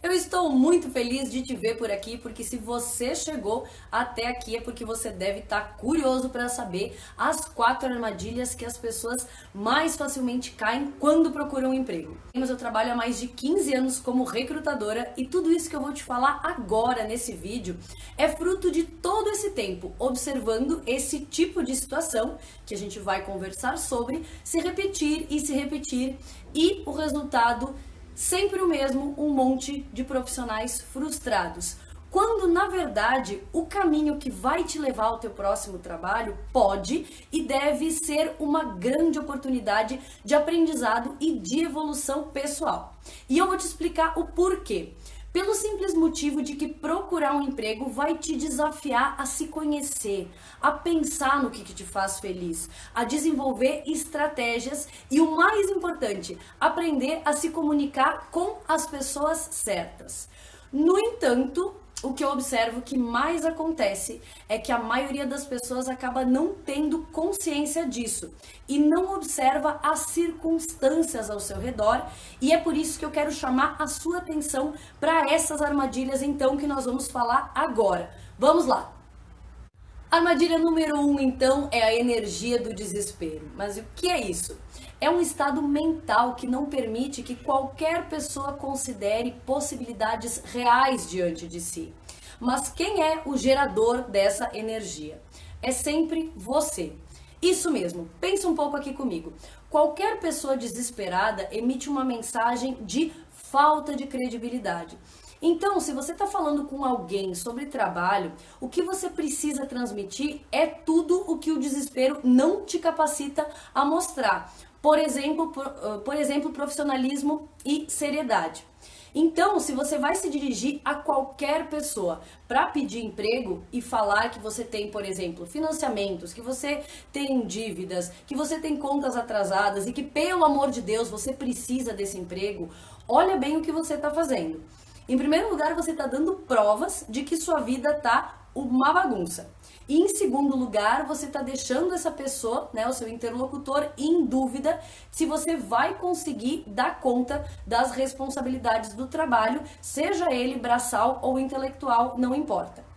Eu estou muito feliz de te ver por aqui, porque se você chegou até aqui é porque você deve estar curioso para saber as 4 armadilhas que as pessoas mais facilmente caem quando procuram um emprego. Mas eu trabalho há mais de 15 anos como recrutadora e tudo isso que eu vou te falar agora nesse vídeo é fruto de todo esse tempo observando esse tipo de situação que a gente vai conversar sobre se repetir e o resultado sempre o mesmo, um monte de profissionais frustrados. Quando, na verdade, o caminho que vai te levar ao teu próximo trabalho pode e deve ser uma grande oportunidade de aprendizado e de evolução pessoal. E eu vou te explicar o porquê. Pelo simples motivo de que procurar um emprego vai te desafiar a se conhecer, a pensar no que te faz feliz, a desenvolver estratégias e, o mais importante, aprender a se comunicar com as pessoas certas. No entanto, o que eu observo que mais acontece é que a maioria das pessoas acaba não tendo consciência disso e não observa as circunstâncias ao seu redor, e é por isso que eu quero chamar a sua atenção para essas armadilhas então que nós vamos falar agora. Vamos lá! Armadilha número 1, então, é a energia do desespero. Mas o que é isso? É um estado mental que não permite que qualquer pessoa considere possibilidades reais diante de si. Mas quem é o gerador dessa energia? É sempre você. Isso mesmo, pensa um pouco aqui comigo. Qualquer pessoa desesperada emite uma mensagem de falta de credibilidade. Então, se você está falando com alguém sobre trabalho, o que você precisa transmitir é tudo o que o desespero não te capacita a mostrar. Por exemplo, profissionalismo e seriedade. Então, se você vai se dirigir a qualquer pessoa para pedir emprego e falar que você tem, por exemplo, financiamentos, que você tem dívidas, que você tem contas atrasadas e que, pelo amor de Deus, você precisa desse emprego, olha bem o que você está fazendo. Em primeiro lugar, você está dando provas de que sua vida está uma bagunça. E em segundo lugar, você está deixando essa pessoa, né, o seu interlocutor, em dúvida se você vai conseguir dar conta das responsabilidades do trabalho, seja ele braçal ou intelectual, não importa.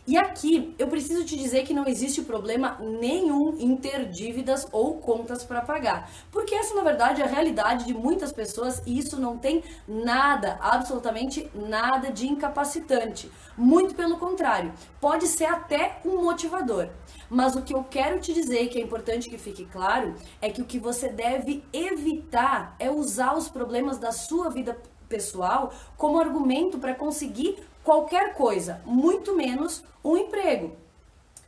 E aqui eu preciso te dizer que não existe problema nenhum em ter dívidas ou contas para pagar, porque essa na verdade é a realidade de muitas pessoas e isso não tem nada, absolutamente nada de incapacitante. Muito pelo contrário, pode ser até um motivador. Mas o que eu quero te dizer, e que é importante que fique claro, é que o que você deve evitar é usar os problemas da sua vida pessoal como argumento para conseguir qualquer coisa, muito menos um emprego.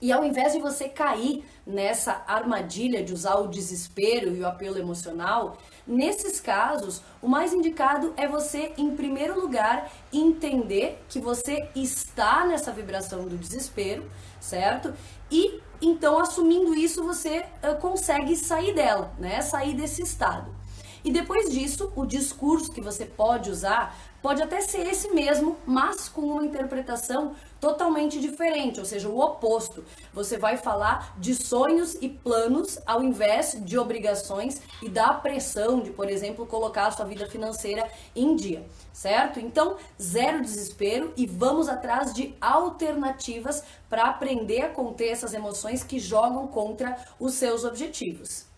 E ao invés de você cair nessa armadilha de usar o desespero e o apelo emocional, nesses casos, o mais indicado é você, em primeiro lugar, entender que você está nessa vibração do desespero, certo? E então, assumindo isso, você consegue sair dela, né? Sair desse estado. E depois disso, o discurso que você pode usar pode até ser esse mesmo, mas com uma interpretação totalmente diferente, ou seja, o oposto. Você vai falar de sonhos e planos ao invés de obrigações e da pressão de, por exemplo, colocar a sua vida financeira em dia, certo? Então, zero desespero e vamos atrás de alternativas para aprender a conter essas emoções que jogam contra os seus objetivos.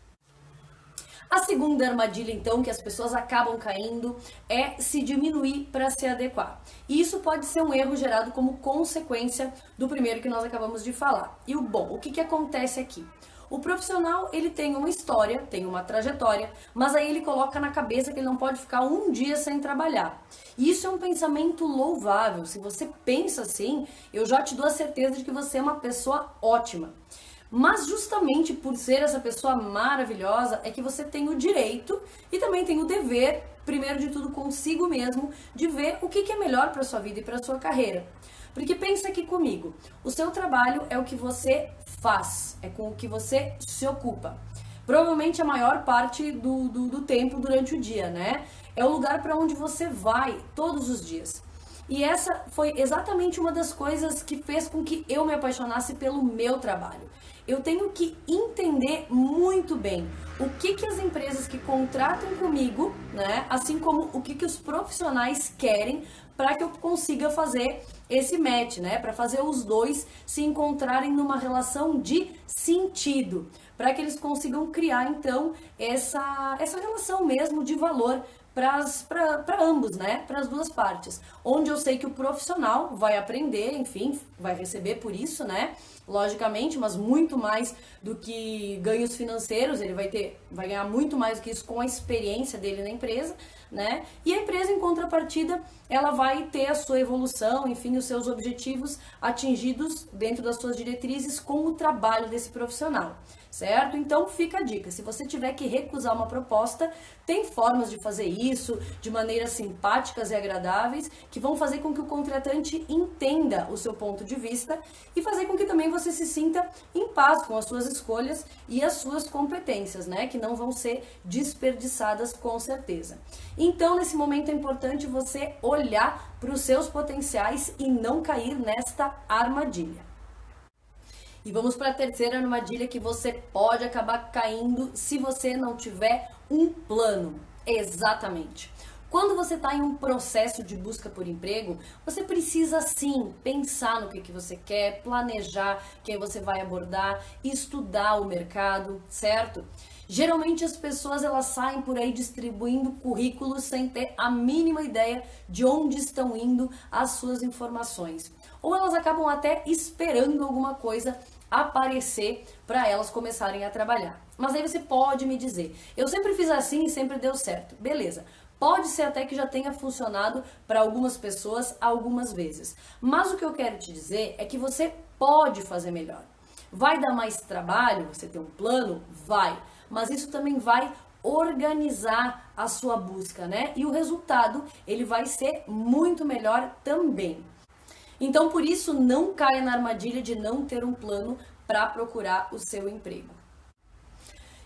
A segunda armadilha, então, que as pessoas acabam caindo é se diminuir para se adequar. E isso pode ser um erro gerado como consequência do primeiro que nós acabamos de falar. E o que acontece aqui? O profissional, ele tem uma história, tem uma trajetória, mas aí ele coloca na cabeça que ele não pode ficar um dia sem trabalhar. E isso é um pensamento louvável. Se você pensa assim, eu já te dou a certeza de que você é uma pessoa ótima. Mas justamente por ser essa pessoa maravilhosa é que você tem o direito e também tem o dever, primeiro de tudo consigo mesmo, de ver o que é melhor para sua vida e para sua carreira. Porque pensa aqui comigo, o seu trabalho é o que você faz, é com o que você se ocupa. Provavelmente a maior parte do tempo durante o dia, né? É o lugar para onde você vai todos os dias. E essa foi exatamente uma das coisas que fez com que eu me apaixonasse pelo meu trabalho. eu tenho que entender muito bem o que as empresas que contratam comigo, né, assim como o que os profissionais querem para que eu consiga fazer esse match, né, para fazer os dois se encontrarem numa relação de sentido, para que eles consigam criar então essa relação mesmo de valor para ambos, né? Para as duas partes. Onde eu sei que o profissional vai aprender, enfim, vai receber por isso, né? Logicamente, mas muito mais do que ganhos financeiros, ele vai ganhar muito mais do que isso com a experiência dele na empresa, né? E a empresa, em contrapartida, ela vai ter a sua evolução, enfim, os seus objetivos atingidos dentro das suas diretrizes com o trabalho desse profissional, certo? Então fica a dica, se você tiver que recusar uma proposta, tem formas de fazer isso de maneiras simpáticas e agradáveis, que vão fazer com que o contratante entenda o seu ponto de vista e fazer com que também você se sinta em paz com as suas escolhas e as suas competências, né? Que não vão ser desperdiçadas com certeza. Então, nesse momento é importante você olhar para os seus potenciais e não cair nesta armadilha. E vamos para a terceira armadilha que você pode acabar caindo se você não tiver um plano. Exatamente. Quando você está em um processo de busca por emprego, você precisa sim pensar no que você quer, planejar quem você vai abordar, estudar o mercado, certo? Geralmente as pessoas elas saem por aí distribuindo currículos sem ter a mínima ideia de onde estão indo as suas informações. Ou elas acabam até esperando alguma coisa aparecer para elas começarem a trabalhar. Mas aí você pode me dizer, eu sempre fiz assim e sempre deu certo. Beleza, pode ser até que já tenha funcionado para algumas pessoas algumas vezes. Mas o que eu quero te dizer é que você pode fazer melhor. Vai dar mais trabalho você ter um plano? Vai. Mas isso também vai organizar a sua busca, né? E o resultado, ele vai ser muito melhor também. Então, por isso, não caia na armadilha de não ter um plano para procurar o seu emprego.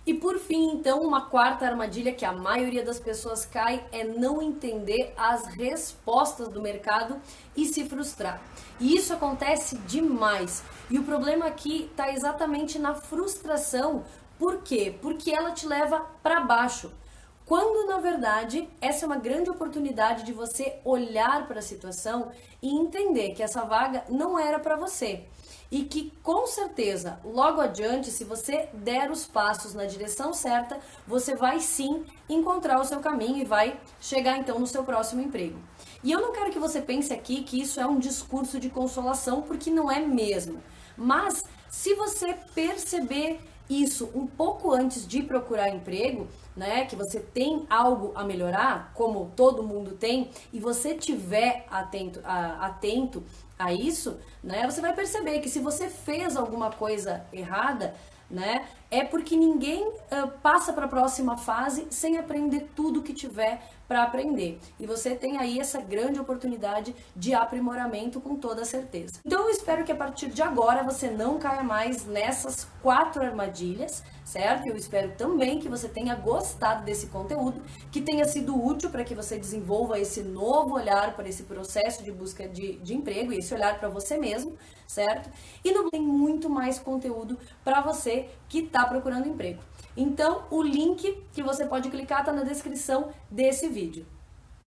E por fim, então, uma quarta armadilha que a maioria das pessoas cai é não entender as respostas do mercado e se frustrar. E isso acontece demais. E o problema aqui está exatamente na frustração. Por quê? Porque ela te leva para baixo. Quando, na verdade, essa é uma grande oportunidade de você olhar para a situação e entender que essa vaga não era para você. E que, com certeza, logo adiante, se você der os passos na direção certa, você vai sim encontrar o seu caminho e vai chegar, então, no seu próximo emprego. E eu não quero que você pense aqui que isso é um discurso de consolação, porque não é mesmo. Mas, se você perceber isso um pouco antes de procurar emprego, né, que você tem algo a melhorar, como todo mundo tem, e você tiver atento a isso, né, você vai perceber que se você fez alguma coisa errada, né, é porque ninguém passa para a próxima fase sem aprender tudo que tiver para aprender. E você tem aí essa grande oportunidade de aprimoramento com toda certeza. Então eu espero que a partir de agora você não caia mais nessas 4 armadilhas, certo? Eu espero também que você tenha gostado desse conteúdo, que tenha sido útil para que você desenvolva esse novo olhar para esse processo de busca de emprego e esse olhar para você mesmo, certo? E não tem muito mais conteúdo para você que está procurando emprego. Então, o link que você pode clicar está na descrição desse vídeo.